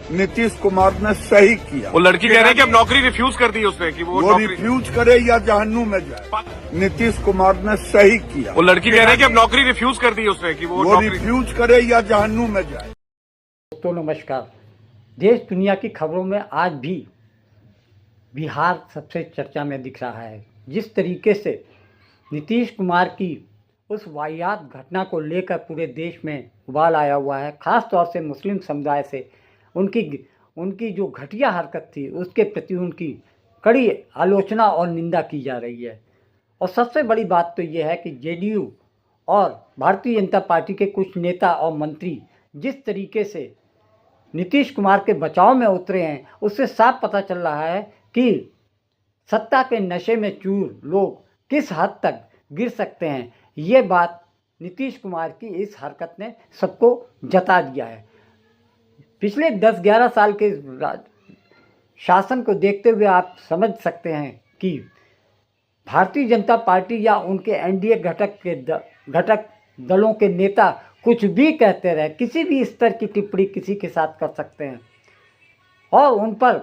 नीतीश कुमार ने सही किया। वो लड़की कह रहे हैं कि अब नौकरी रिफ्यूज कर दी उसने कि वो नौकरी रिफ्यूज करे या जहन्नुम में जाए। नीतीश कुमार ने सही किया। वो लड़की कह रहे हैं कि अब नौकरी रिफ्यूज कर दी उसने कि वो रिफ्यूज करे या जहन्नुम में जाए। दोस्तों नमस्कार। देश दुनिया की खबरों में आज भी बिहार सबसे चर्चा में दिख रहा है। जिस तरीके से नीतीश कुमार की उस वाहियात घटना को लेकर पूरे देश में उबाल आया हुआ है, ख़ास तौर से मुस्लिम समुदाय से उनकी जो घटिया हरकत थी उसके प्रति उनकी कड़ी आलोचना और निंदा की जा रही है। और सबसे बड़ी बात तो ये है कि जेडीयू और भारतीय जनता पार्टी के कुछ नेता और मंत्री जिस तरीके से नीतीश कुमार के बचाव में उतरे हैं, उससे साफ पता चल रहा है कि सत्ता के नशे में चूर लोग किस हद तक गिर सकते हैं। ये बात नीतीश कुमार की इस हरकत ने सबको जता दिया है। पिछले 10-11 साल के शासन को देखते हुए आप समझ सकते हैं कि भारतीय जनता पार्टी या उनके एनडीए घटक दलों के नेता कुछ भी कहते रहे, किसी भी स्तर की टिप्पणी किसी के साथ कर सकते हैं और उन पर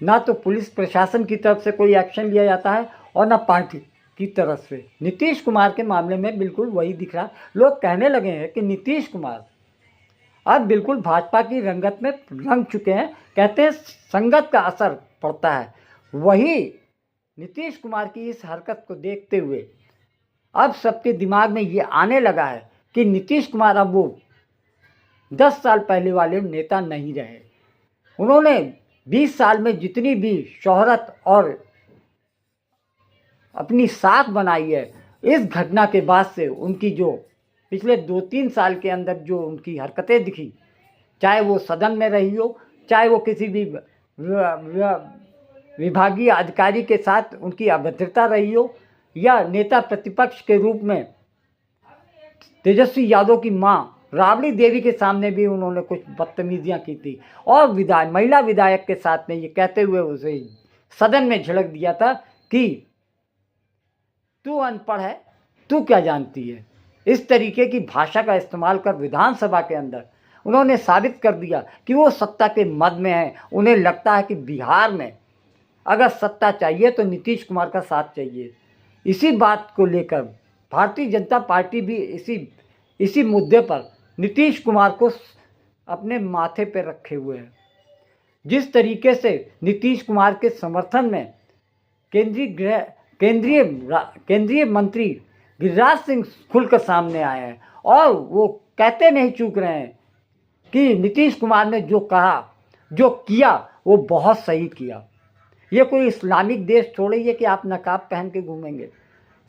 ना तो पुलिस प्रशासन की तरफ से कोई एक्शन लिया जाता है और ना पार्टी की तरफ से। नीतीश कुमार के मामले में बिल्कुल वही दिख रहा है। लोग कहने लगे हैं कि नीतीश कुमार अब बिल्कुल भाजपा की रंगत में रंग चुके हैं। कहते हैं संगत का असर पड़ता है। वही नीतीश कुमार की इस हरकत को देखते हुए अब सबके दिमाग में ये आने लगा है कि नीतीश कुमार अब वो 10 साल पहले वाले नेता नहीं रहे। उन्होंने 20 साल में जितनी भी शोहरत और अपनी साख बनाई है, इस घटना के बाद से उनकी जो पिछले 2-3 साल के अंदर जो उनकी हरकतें दिखी, चाहे वो सदन में रही हो, चाहे वो किसी भी विभागीय अधिकारी के साथ उनकी अभद्रता रही हो, या नेता प्रतिपक्ष के रूप में तेजस्वी यादव की मां राबड़ी देवी के सामने भी उन्होंने कुछ बदतमीजियां की थी और महिला विधायक के साथ में ये कहते हुए उसे सदन में झिड़क दिया था कि तू अनपढ़ है, तू क्या जानती है। इस तरीके की भाषा का इस्तेमाल कर विधानसभा के अंदर उन्होंने साबित कर दिया कि वो सत्ता के मद में है। उन्हें लगता है कि बिहार में अगर सत्ता चाहिए तो नीतीश कुमार का साथ चाहिए। इसी बात को लेकर भारतीय जनता पार्टी भी इसी मुद्दे पर नीतीश कुमार को अपने माथे पर रखे हुए है। जिस तरीके से नीतीश कुमार के समर्थन में केंद्रीय मंत्री गिरिराज सिंह खुलकर सामने आए हैं और वो कहते नहीं चूक रहे हैं कि नीतीश कुमार ने जो कहा, जो किया, वो बहुत सही किया। ये कोई इस्लामिक देश थोड़ी है कि आप नकाब पहन के घूमेंगे।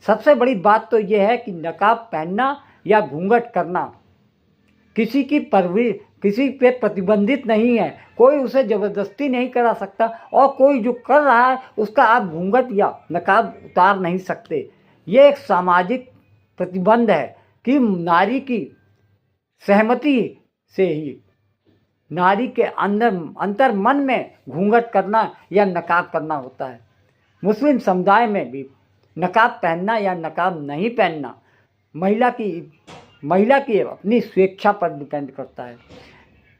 सबसे बड़ी बात तो ये है कि नकाब पहनना या घूंघट करना किसी पे प्रतिबंधित नहीं है। कोई उसे ज़बरदस्ती नहीं करा सकता और कोई जो कर रहा है उसका आप घूंघट या नकाब उतार नहीं सकते। ये एक सामाजिक प्रतिबंध है कि नारी की सहमति से ही नारी के अंतर मन में घूंघट करना या नकाब करना होता है। मुस्लिम समुदाय में भी नकाब पहनना या नकाब नहीं पहनना महिला की अपनी स्वेच्छा पर डिपेंड करता है।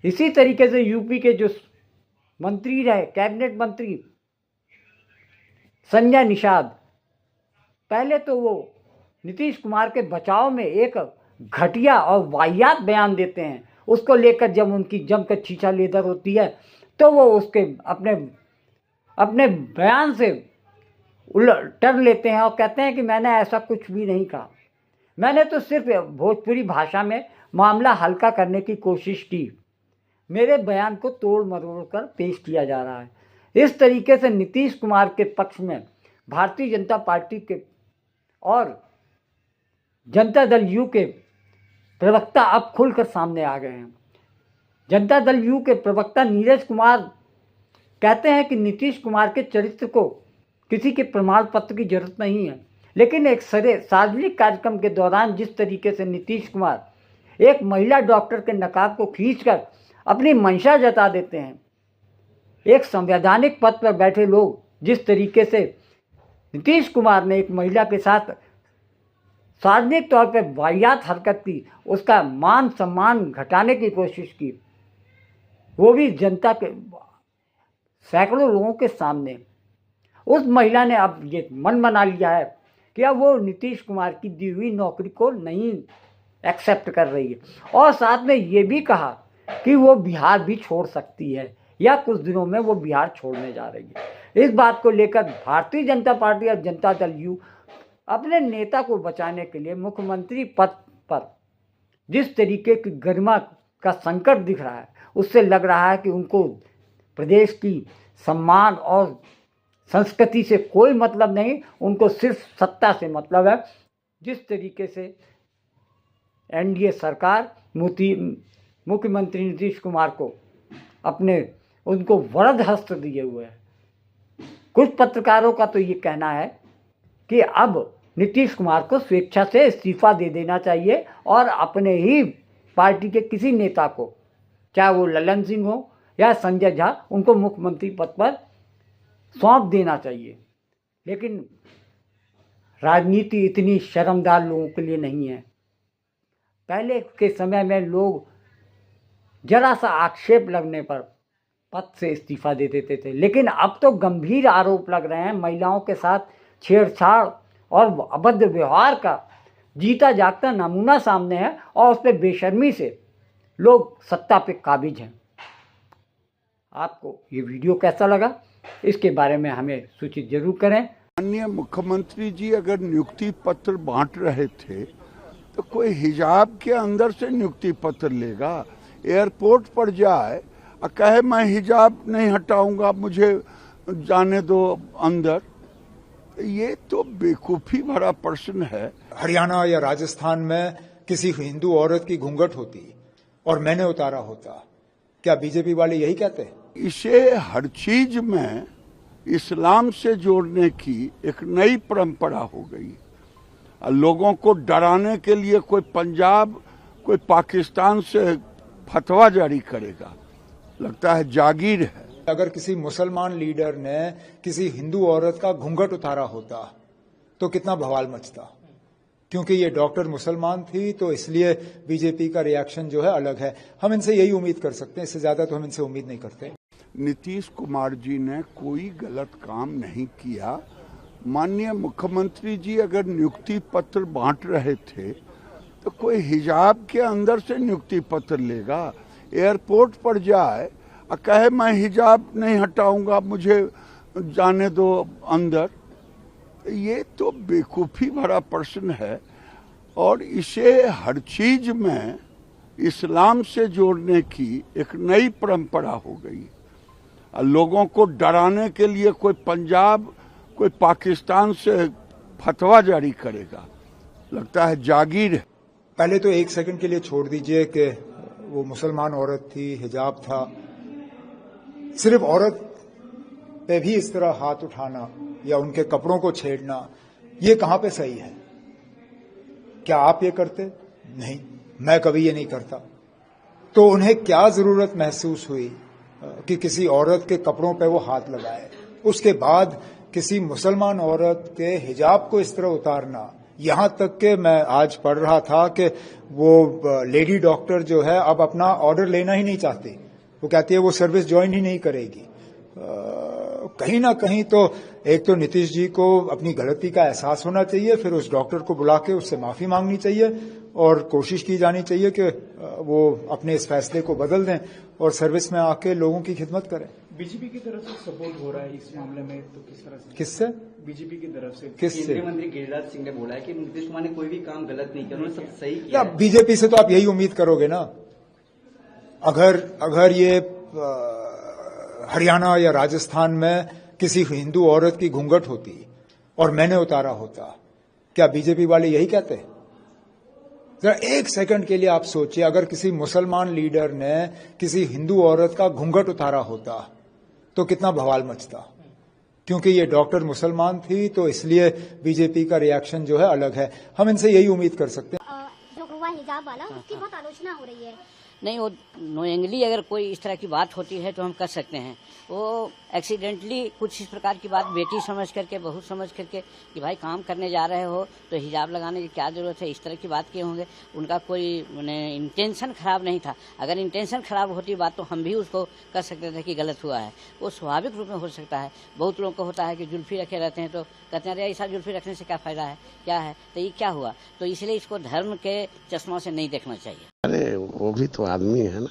इसी तरीके से यूपी के जो मंत्री रहे, कैबिनेट मंत्री संजय निषाद, पहले तो वो नीतीश कुमार के बचाव में एक घटिया और वाहियात बयान देते हैं। उसको लेकर जब उनकी जमकर छीछा लेदर होती है तो वो उसके अपने बयान से उलट लेते हैं और कहते हैं कि मैंने ऐसा कुछ भी नहीं कहा, मैंने तो सिर्फ भोजपुरी भाषा में मामला हल्का करने की कोशिश की, मेरे बयान को तोड़ मरोड़ कर पेश किया जा रहा है। इस तरीके से नीतीश कुमार के पक्ष में भारतीय जनता पार्टी के और जनता दल यू के प्रवक्ता अब खुलकर सामने आ गए हैं। जनता दल यू के प्रवक्ता नीरज कुमार कहते हैं कि नीतीश कुमार के चरित्र को किसी के प्रमाण पत्र की जरूरत नहीं है, लेकिन एक सार्वजनिक कार्यक्रम के दौरान जिस तरीके से नीतीश कुमार एक महिला डॉक्टर के नकाब को खींचकर अपनी मंशा जता देते हैं, एक संवैधानिक पद पर बैठे लोग जिस तरीके से नीतीश कुमार ने एक महिला के साथ सार्वजनिक तौर पर वाहियात हरकत की, उसका मान सम्मान घटाने की कोशिश की, वो भी जनता के सैकड़ों लोगों के सामने। उस महिला ने अब ये मन बना लिया है कि अब वो नीतीश कुमार की दी हुई नौकरी को नहीं एक्सेप्ट कर रही है, और साथ में ये भी कहा कि वो बिहार भी छोड़ सकती है या कुछ दिनों में वो बिहार छोड़ने जा रही है। इस बात को लेकर भारतीय जनता पार्टी और जनता दल यू अपने नेता को बचाने के लिए मुख्यमंत्री पद पर जिस तरीके की गरिमा का संकट दिख रहा है, उससे लग रहा है कि उनको प्रदेश की सम्मान और संस्कृति से कोई मतलब नहीं, उनको सिर्फ सत्ता से मतलब है। जिस तरीके से एनडीए सरकार मुख्यमंत्री नीतीश कुमार को उनको वरद हस्त दिए हुए है। कुछ पत्रकारों का तो ये कहना है कि अब नीतीश कुमार को स्वेच्छा से इस्तीफा दे देना चाहिए और अपने ही पार्टी के किसी नेता को, चाहे वो ललन सिंह हो या संजय झा, उनको मुख्यमंत्री पद पर सौंप देना चाहिए। लेकिन राजनीति इतनी शर्मदार लोगों के लिए नहीं है। पहले के समय में लोग जरा सा आक्षेप लगने पर पद से इस्तीफा दे देते थे, लेकिन अब तो गंभीर आरोप लग रहे हैं। महिलाओं के साथ छेड़छाड़ और अभद्र व्यवहार का जीता जागता नमूना सामने है, और उस पर बेशर्मी से लोग सत्ता पे काबिज हैं। आपको ये वीडियो कैसा लगा, इसके बारे में हमें सूचित जरूर करें। माननीय मुख्यमंत्री जी अगर नियुक्ति पत्र बांट रहे थे तो कोई हिजाब के अंदर से नियुक्ति पत्र लेगा। एयरपोर्ट पर जाए और कहे मैं हिजाब नहीं हटाऊंगा, मुझे जाने दो अंदर, ये तो बेवकूफ़ी भरा प्रश्न है। हरियाणा या राजस्थान में किसी हिंदू औरत की घूंघट होती और मैंने उतारा होता, क्या बीजेपी वाले यही कहते हैं? इसे हर चीज में इस्लाम से जोड़ने की एक नई परंपरा हो गई। लोगों को डराने के लिए कोई पंजाब, कोई पाकिस्तान से फतवा जारी करेगा, लगता है जागीर है। अगर किसी मुसलमान लीडर ने किसी हिंदू औरत का घूंघट उतारा होता तो कितना बवाल मचता। क्योंकि ये डॉक्टर मुसलमान थी तो इसलिए बीजेपी का रिएक्शन जो है अलग है। हम इनसे यही उम्मीद कर सकते हैं, इससे ज्यादा तो हम इनसे उम्मीद नहीं करते। नीतीश कुमार जी ने कोई गलत काम नहीं किया। माननीय मुख्यमंत्री जी अगर नियुक्ति पत्र बांट रहे थे तो कोई हिजाब के अंदर से नियुक्ति पत्र लेगा। एयरपोर्ट पर जाए और कहे मैं हिजाब नहीं हटाऊंगा, मुझे जाने दो अंदर, ये तो बेवकूफ़ी भरा प्रश्न है। और इसे हर चीज में इस्लाम से जोड़ने की एक नई परंपरा हो गई। लोगों को डराने के लिए कोई पंजाब, कोई पाकिस्तान से फतवा जारी करेगा, लगता है जागीर है। पहले तो एक सेकंड के लिए छोड़ दीजिए कि वो मुसलमान औरत थी, हिजाब था। सिर्फ औरत पे भी इस तरह हाथ उठाना या उनके कपड़ों को छेड़ना, ये कहां पे सही है? क्या आप ये करते? नहीं, मैं कभी ये नहीं करता। तो उन्हें क्या जरूरत महसूस हुई कि किसी औरत के कपड़ों पे वो हाथ लगाए? उसके बाद किसी मुसलमान औरत के हिजाब को इस तरह उतारना, यहां तक कि मैं आज पढ़ रहा था कि वो लेडी डॉक्टर जो है अब अपना ऑर्डर लेना ही नहीं चाहती। वो कहती है वो सर्विस ज्वाइन ही नहीं करेगी। कहीं ना कहीं तो एक तो नीतीश जी को अपनी गलती का एहसास होना चाहिए, फिर उस डॉक्टर को बुला के उससे माफी मांगनी चाहिए और कोशिश की जानी चाहिए कि वो अपने इस फैसले को बदल दें और सर्विस में आके लोगों की खिदमत करें। बीजेपी की तरफ से सपोर्ट हो रहा है इस मामले में, तो किस तरह से? किससे? बीजेपी की तरफ से। किससे? केंद्रीय मंत्री गिरिराज सिंह ने बोला है कि नीतीश कुमार ने कोई भी काम गलत नहीं किया, उन्होंने सब सही किया। बीजेपी से तो आप यही उम्मीद करोगे ना। अगर ये हरियाणा या राजस्थान में किसी हिंदू औरत की घूंघट होती और मैंने उतारा होता, क्या बीजेपी वाले यही कहते? जरा एक सेकंड के लिए आप सोचिए, अगर किसी मुसलमान लीडर ने किसी हिंदू औरत का घूंघट उतारा होता तो कितना बवाल मचता। क्योंकि ये डॉक्टर मुसलमान थी तो इसलिए बीजेपी का रिएक्शन जो है अलग है। हम इनसे यही उम्मीद कर सकते हैं। जो हुआ हिजाब वाला, उसकी बहुत आलोचना हो रही है। नहीं, वो नोएंगली अगर कोई इस तरह की बात होती है तो हम कर सकते हैं। वो एक्सीडेंटली कुछ इस प्रकार की बात बेटी समझ करके, बहू समझ करके कि भाई काम करने जा रहे हो तो हिजाब लगाने की क्या जरूरत है, इस तरह की बात किए होंगे। उनका कोई इंटेंशन खराब नहीं था। अगर इंटेंशन खराब होती बात तो हम भी उसको कर सकते थे कि गलत हुआ है। वो स्वाभाविक रूप में हो सकता है। बहुत लोगों को होता है कि जुल्फी रखे रहते हैं तो कहते हैं अरे ऐसा जुल्फी रखने से क्या फायदा है, क्या है, तो ये क्या हुआ। तो इसलिए इसको धर्म के चश्मा से नहीं देखना चाहिए। अरे वो भी तो आदमी है ना,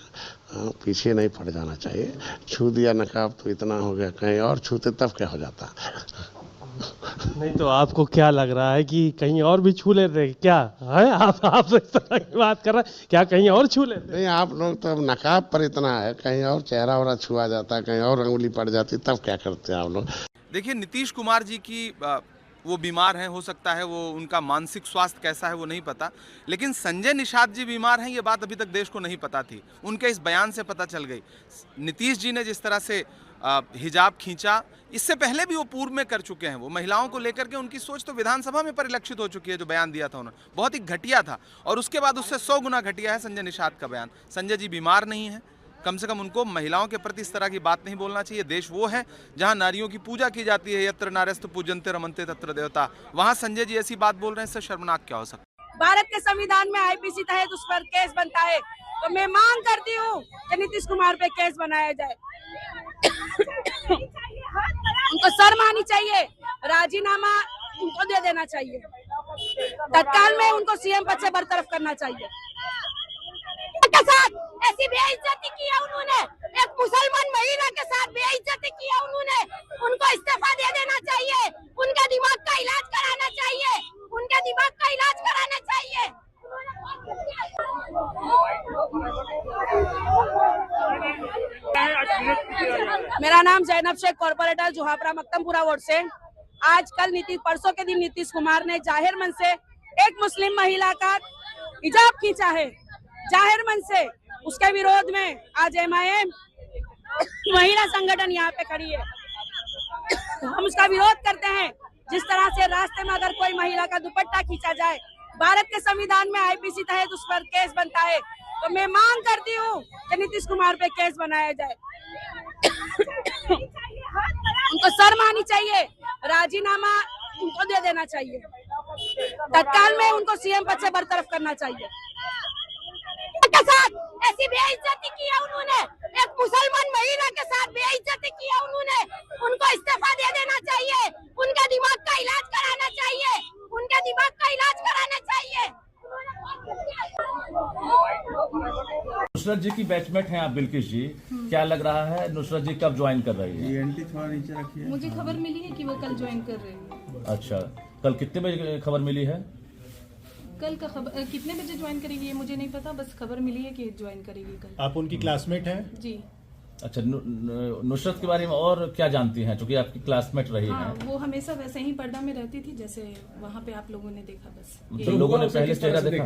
पीछे नहीं पड़ जाना चाहिए। छू दिया नकाब तो इतना हो गया, कहीं और छूते तब क्या हो जाता। नहीं तो आपको क्या लग रहा है कि कहीं और भी छू लेते क्या है? आप इस तरह की बात कर रहे हैं, क्या कहीं और छू लेते? नहीं, आप लोग तो अब नकाब पर इतना है, कहीं और चेहरा वरा छुआ जाता, कहीं और अंगुली पड़ जाती, तब क्या करते हैं आप लोग। देखिए, नीतीश कुमार जी की वो बीमार हैं, हो सकता है वो उनका मानसिक स्वास्थ्य कैसा है वो नहीं पता, लेकिन संजय निषाद जी बीमार हैं ये बात अभी तक देश को नहीं पता थी। उनके इस बयान से पता चल गई। नीतीश जी ने जिस तरह से हिजाब खींचा, इससे पहले भी वो पूर्व में कर चुके हैं। वो महिलाओं को लेकर के उनकी सोच तो विधानसभा में परिलक्षित हो चुकी है। जो बयान दिया था उन्होंने बहुत ही घटिया था, और उसके बाद उससे 100 गुना घटिया है संजय निषाद का बयान। संजय जी बीमार नहीं है, कम से कम उनको महिलाओं के प्रति इस तरह की बात नहीं बोलना चाहिए। देश वो है जहां नारियों की पूजा की जाती है, यत्र नार्यस्तु पूजन्ते रमन्ते तत्र देवता। वहां संजय जी ऐसी बात बोल रहे हैं, इससे शर्मनाक क्या हो सकता है। भारत के संविधान में आईपीसी तहत उस पर केस बनता है, तो मैं मांग करती हूँ कि नीतीश कुमार पे केस बनाया जाए। उनको शर्म आनी चाहिए, राजीनामा उनको दे देना चाहिए, तत्काल में उनको सीएम पद से बरतरफ करना चाहिए। के साथ ऐसी बेइज्जती किया उन्होंने, एक मुसलमान महिला के साथ बेइज्जती किया उन्होंने, उनको इस्तीफा दे देना चाहिए, उनके दिमाग का इलाज कराना चाहिए, उनके दिमाग का इलाज कराना चाहिए। मेरा नाम जैनब शेख, कॉर्पोरेटर जुहापरा मक्तमपुरा वार्ड से। आज कल परसों के दिन नीतीश कुमार ने जाहिर मन से एक मुस्लिम महिला का हिजाब खींचा है, जाहिर मन से। उसके विरोध में आज MIM महिला संगठन यहाँ पे खड़ी है। हम उसका विरोध करते हैं। जिस तरह से रास्ते में अगर कोई महिला का दुपट्टा खींचा जाए, भारत के संविधान में आईपीसी तहत उस पर केस बनता है, तो मैं मांग करती हूँ कि नीतीश कुमार पे केस बनाया जाए। उनको शर्म आनी चाहिए, राजीनामा उनको दे देना चाहिए, तत्काल में उनको सीएम पद से बरतरफ करना चाहिए। के साथ ऐसी बेइज्जती किया उन्होंने, एक मुसलमान महिला के साथ बेइज्जती किया उन्होंने, उनको इस्तीफा दे देना चाहिए, उनके दिमाग का इलाज कराना चाहिए, उनके दिमाग का इलाज कराना चाहिए। नुसरत जी की बैचमेट हैं आप, बिल्किस जी, क्या लग रहा है नुसरत जी कब ज्वाइन कर रही है? थोड़ा नीचे रखिए। मुझे खबर मिली है कि वो कल ज्वाइन कर रही है। अच्छा, कल कितने बजे खबर मिली है? कल का खबर कितने बजे ज्वाइन करेगी ये मुझे नहीं पता, बस खबर मिली है कि ज्वाइन करेगी कल। आप उनकी क्लासमेट हैं? जी। अच्छा, नुसरत के बारे में और क्या जानती हैं, क्योंकि आपकी क्लासमेट रही हाँ, हैं? वो हमेशा वैसे ही पर्दा में रहती थी, जैसे वहाँ पे आप लोगों ने देखा, बस। तो लोगों ने पहले चेहरा देखा?